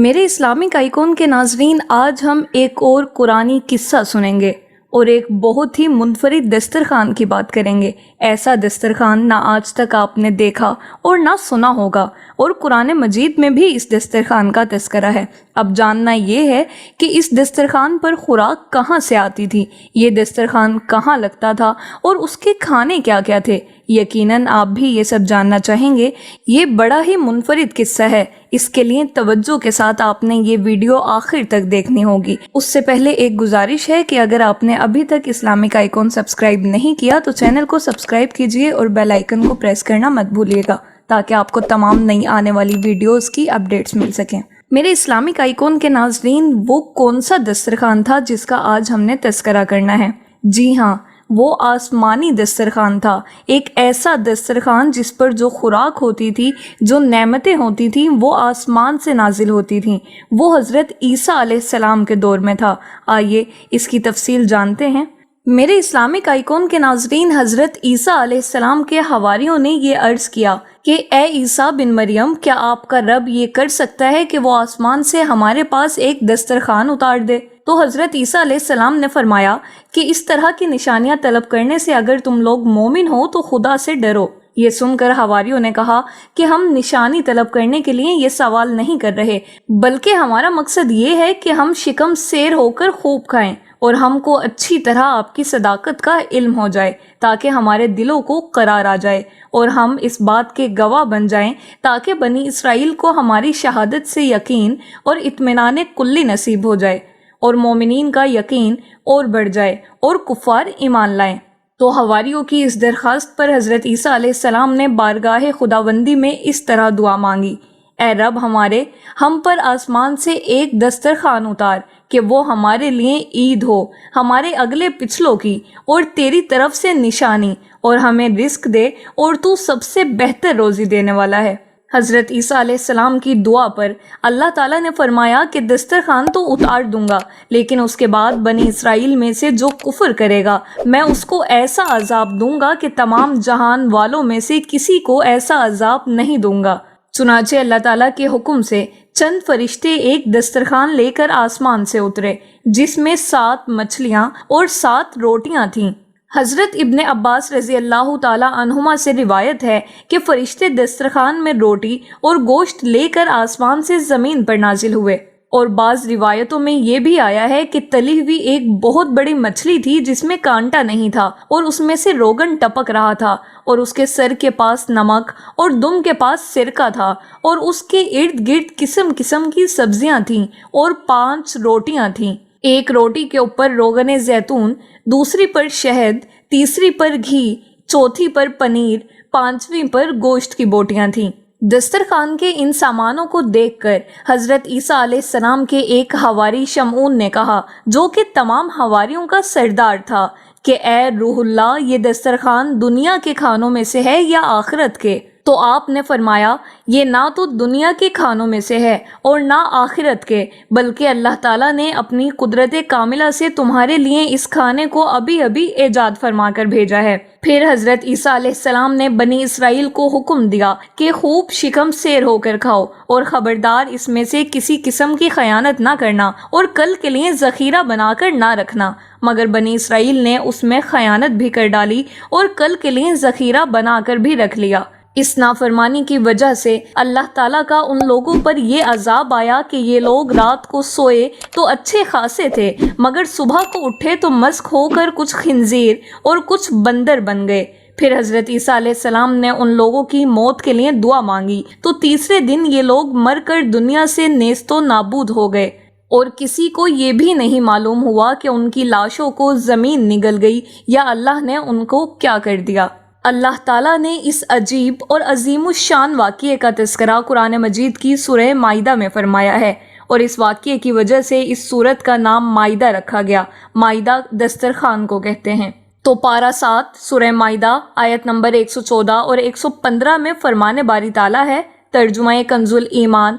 میرے Islamic icon کے ناظرین، آج ہم ایک اور قرآنی قصہ سنیں گے اور ایک بہت ہی منفرد دسترخوان کی بات کریں گے۔ ایسا دسترخوان نہ آج تک آپ نے دیکھا اور نہ سنا ہوگا، اور قرآن مجید میں بھی اس دسترخوان کا تذکرہ ہے۔ اب جاننا یہ ہے کہ اس دسترخوان پر خوراک کہاں سے آتی تھی، یہ دسترخوان کہاں لگتا تھا اور اس کے کھانے کیا کیا تھے۔ یقیناً آپ بھی یہ سب جاننا چاہیں گے۔ یہ بڑا ہی منفرد قصہ ہے، اس کے لیے توجہ کے ساتھ آپ نے یہ ویڈیو آخر تک دیکھنی ہوگی۔ اس سے پہلے ایک گزارش ہے کہ اگر آپ نے ابھی تک اسلامک آئیکن سبسکرائب نہیں کیا تو چینل کو سبسکرائب کیجئے اور بیل آئیکن کو پریس کرنا مت بھولیے گا تاکہ آپ کو تمام نئی آنے والی ویڈیوز کی اپڈیٹس مل سکیں۔ میرے اسلامک آئیکن کے ناظرین، وہ کون سا دسترخوان تھا جس کا آج ہم نے تذکرہ کرنا ہے؟ جی ہاں، وہ آسمانی دسترخوان تھا۔ ایک ایسا دسترخوان جس پر جو خوراک ہوتی تھی، جو نعمتیں ہوتی تھیں، وہ آسمان سے نازل ہوتی تھیں۔ وہ حضرت عیسیٰ علیہ السلام کے دور میں تھا۔ آئیے اس کی تفصیل جانتے ہیں۔ میرے اسلامک آئیکن کے ناظرین، حضرت عیسیٰ علیہ السلام کے حواریوں نے یہ عرض کیا کہ اے عیسیٰ بن مریم، کیا آپ کا رب یہ کر سکتا ہے کہ وہ آسمان سے ہمارے پاس ایک دسترخوان اتار دے؟ تو حضرت عیسیٰ علیہ السلام نے فرمایا کہ اس طرح کی نشانیاں طلب کرنے سے اگر تم لوگ مومن ہو تو خدا سے ڈرو۔ یہ سن کر حواریوں نے کہا کہ ہم نشانی طلب کرنے کے لیے یہ سوال نہیں کر رہے، بلکہ ہمارا مقصد یہ ہے کہ ہم شکم سیر ہو کر خوب کھائیں اور ہم کو اچھی طرح آپ کی صداقت کا علم ہو جائے تاکہ ہمارے دلوں کو قرار آ جائے اور ہم اس بات کے گواہ بن جائیں تاکہ بنی اسرائیل کو ہماری شہادت سے یقین اور اطمینان کلی نصیب ہو جائے اور مومنین کا یقین اور بڑھ جائے اور کفار ایمان لائیں۔ تو حواریوں کی اس درخواست پر حضرت عیسیٰ علیہ السلام نے بارگاہ خداوندی میں اس طرح دعا مانگی: اے رب ہمارے، ہم پر آسمان سے ایک دسترخوان اتار کہ وہ ہمارے لیے عید ہو، ہمارے اگلے پچھلوں کی، اور تیری طرف سے نشانی، اور ہمیں رزق دے، اور تو سب سے بہتر روزی دینے والا ہے۔ حضرت عیسیٰ علیہ السلام کی دعا پر اللہ تعالیٰ نے فرمایا کہ دسترخوان تو اتار دوں گا، لیکن اس کے بعد بنی اسرائیل میں سے جو کفر کرے گا میں اس کو ایسا عذاب دوں گا کہ تمام جہان والوں میں سے کسی کو ایسا عذاب نہیں دوں گا۔ چنانچہ اللہ تعالیٰ کے حکم سے چند فرشتے ایک دسترخوان لے کر آسمان سے اترے جس میں 7 مچھلیاں اور 7 روٹیاں تھیں۔ حضرت ابن عباس رضی اللہ تعالیٰ عنہما سے روایت ہے کہ فرشتے دسترخوان میں روٹی اور گوشت لے کر آسمان سے زمین پر نازل ہوئے، اور بعض روایتوں میں یہ بھی آیا ہے کہ تلی ہوئی ایک بہت بڑی مچھلی تھی جس میں کانٹا نہیں تھا اور اس میں سے روغن ٹپک رہا تھا، اور اس کے سر کے پاس نمک اور دم کے پاس سرکہ تھا، اور اس کے ارد گرد قسم قسم کی سبزیاں تھیں اور 5 روٹیاں تھیں۔ ایک روٹی کے اوپر روغن زیتون، دوسری پر شہد، تیسری پر گھی، چوتھی پر پنیر، 5ویں پر گوشت کی بوٹیاں تھیں۔ دسترخوان کے ان سامانوں کو دیکھ کر حضرت عیسیٰ علیہ السلام کے ایک حواری شمعون نے کہا، جو کہ تمام حواریوں کا سردار تھا، کہ اے روح اللہ، یہ دسترخوان دنیا کے کھانوں میں سے ہے یا آخرت کے؟ تو آپ نے فرمایا، یہ نہ تو دنیا کے کھانوں میں سے ہے اور نہ آخرت کے، بلکہ اللہ تعالیٰ نے اپنی قدرت کاملہ سے تمہارے لیے اس کھانے کو ابھی ابھی ایجاد فرما کر بھیجا ہے۔ پھر حضرت عیسیٰ علیہ السلام نے بنی اسرائیل کو حکم دیا کہ خوب شکم سیر ہو کر کھاؤ، اور خبردار اس میں سے کسی قسم کی خیانت نہ کرنا اور کل کے لیے ذخیرہ بنا کر نہ رکھنا۔ مگر بنی اسرائیل نے اس میں خیانت بھی کر ڈالی اور کل کے لیے ذخیرہ بنا کر بھی رکھ لیا۔ اس نافرمانی کی وجہ سے اللہ تعالیٰ کا ان لوگوں پر یہ عذاب آیا کہ یہ لوگ رات کو سوئے تو اچھے خاصے تھے، مگر صبح کو اٹھے تو مسخ ہو کر کچھ خنزیر اور کچھ بندر بن گئے۔ پھر حضرت عیسیٰ علیہ السلام نے ان لوگوں کی موت کے لیے دعا مانگی تو تیسرے دن یہ لوگ مر کر دنیا سے نیست و نابود ہو گئے، اور کسی کو یہ بھی نہیں معلوم ہوا کہ ان کی لاشوں کو زمین نگل گئی یا اللہ نے ان کو کیا کر دیا۔ اللہ تعالیٰ نے اس عجیب اور عظیم الشان واقعے کا تذکرہ قرآن مجید کی سورہ مائدہ میں فرمایا ہے، اور اس واقعے کی وجہ سے اس سورت کا نام مائدہ رکھا گیا۔ مائدہ دسترخوان کو کہتے ہیں۔ تو پارہ 7 سورہ مائدہ آیت نمبر 114 اور 115 میں فرمان باری تعالیٰ ہے، ترجمہ کنز الایمان: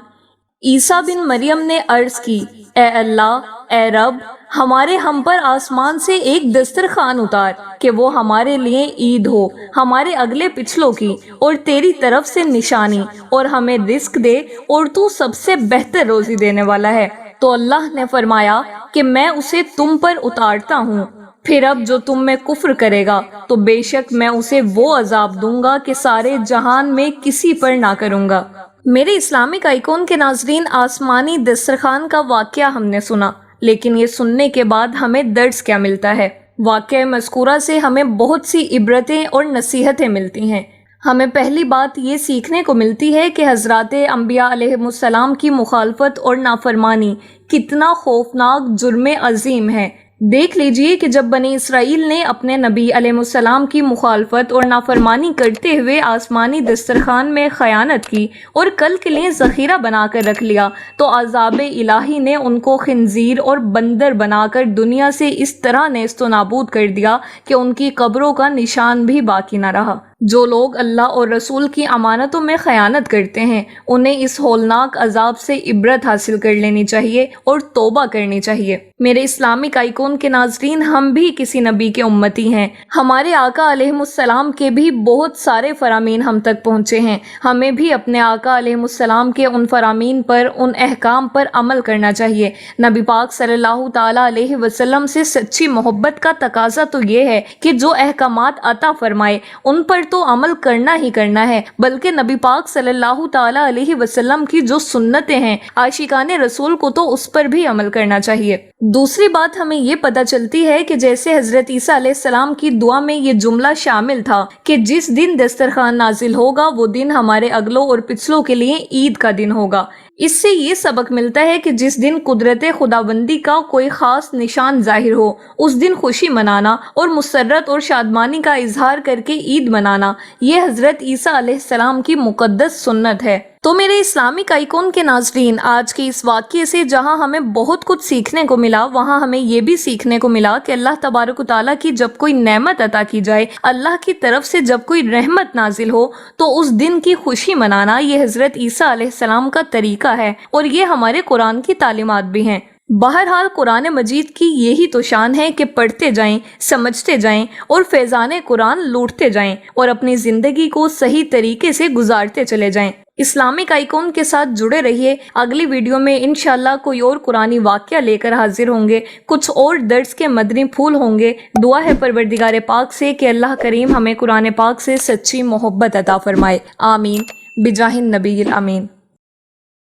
عیسیٰ بن مریم نے عرض کی، اے اللہ، اے رب، ہمارے ہم پر آسمان سے ایک دسترخوان اتار کہ وہ ہمارے لیے عید ہو، ہمارے اگلے پچھلوں کی، اور تیری طرف سے نشانی، اور ہمیں رزق دے، اور تو سب سے بہتر روزی دینے والا ہے۔ تو اللہ نے فرمایا کہ میں اسے تم پر اتارتا ہوں، پھر اب جو تم میں کفر کرے گا تو بے شک میں اسے وہ عذاب دوں گا کہ سارے جہان میں کسی پر نہ کروں گا۔ میرے اسلامک آئیکن کے ناظرین، آسمانی دسترخوان کا واقعہ ہم نے سنا، لیکن یہ سننے کے بعد ہمیں درس کیا ملتا ہے؟ واقعہ مذکورہ سے ہمیں بہت سی عبرتیں اور نصیحتیں ملتی ہیں۔ ہمیں پہلی بات یہ سیکھنے کو ملتی ہے کہ حضرات انبیاء علیہ السلام کی مخالفت اور نافرمانی کتنا خوفناک جرم عظیم ہے۔ دیکھ لیجئے کہ جب بنی اسرائیل نے اپنے نبی علیہ السلام کی مخالفت اور نافرمانی کرتے ہوئے آسمانی دسترخوان میں خیانت کی اور کل کے لیے ذخیرہ بنا کر رکھ لیا، تو عذاب الہی نے ان کو خنزیر اور بندر بنا کر دنیا سے اس طرح نیست و نابود کر دیا کہ ان کی قبروں کا نشان بھی باقی نہ رہا۔ جو لوگ اللہ اور رسول کی امانتوں میں خیانت کرتے ہیں، انہیں اس ہولناک عذاب سے عبرت حاصل کر لینی چاہیے اور توبہ کرنی چاہیے۔ میرے اسلامک آئیکن کے ناظرین، ہم بھی کسی نبی کے امتی ہیں۔ ہمارے آقا علیہ السلام کے بھی بہت سارے فرامین ہم تک پہنچے ہیں۔ ہمیں بھی اپنے آقا علیہ السلام کے ان فرامین پر، ان احکام پر عمل کرنا چاہیے۔ نبی پاک صلی اللہ تعالیٰ علیہ وسلم سے سچی محبت کا تقاضا تو یہ ہے کہ جو احکامات عطا فرمائے ان پر تو عمل کرنا ہی کرنا ہے، بلکہ نبی پاک صلی اللہ تعالیٰ علیہ وسلم کی جو سنتیں ہیں، عاشقان رسول کو تو اس پر بھی عمل کرنا چاہیے۔ دوسری بات ہمیں یہ پتہ چلتی ہے کہ جیسے حضرت عیسیٰ علیہ السلام کی دعا میں یہ جملہ شامل تھا کہ جس دن دسترخوان نازل ہوگا وہ دن ہمارے اگلوں اور پچھلوں کے لیے عید کا دن ہوگا۔ اس سے یہ سبق ملتا ہے کہ جس دن قدرت خداوندی کا کوئی خاص نشان ظاہر ہو، اس دن خوشی منانا اور مسرت اور شادمانی کا اظہار کر کے عید منانا، یہ حضرت عیسیٰ علیہ السلام کی مقدس سنت ہے۔ تو میرے اسلامک آئیکن کے ناظرین، آج کے اس واقعے سے جہاں ہمیں بہت کچھ سیکھنے کو ملا، وہاں ہمیں یہ بھی سیکھنے کو ملا کہ اللہ تبارک و تعالیٰ کی جب کوئی نعمت عطا کی جائے، اللہ کی طرف سے جب کوئی رحمت نازل ہو، تو اس دن کی خوشی منانا یہ حضرت عیسیٰ علیہ السلام کا طریقہ ہے، اور یہ ہمارے قرآن کی تعلیمات بھی ہیں۔ بہرحال قرآن مجید کی یہی تو شان ہے کہ پڑھتے جائیں، سمجھتے جائیں اور فیضان قرآن لوٹتے جائیں اور اپنی زندگی کو صحیح طریقے سے گزارتے چلے جائیں۔ اسلامک آئیکن کے ساتھ جڑے رہیے۔ اگلی ویڈیو میں انشاءاللہ کوئی اور قرآنی واقعہ لے کر حاضر ہوں گے، کچھ اور درس کے مدنی پھول ہوں گے۔ دعا ہے پروردگار پاک سے کہ اللہ کریم ہمیں قرآن پاک سے سچی محبت عطا فرمائے۔ آمین بجاہ النبی الامین۔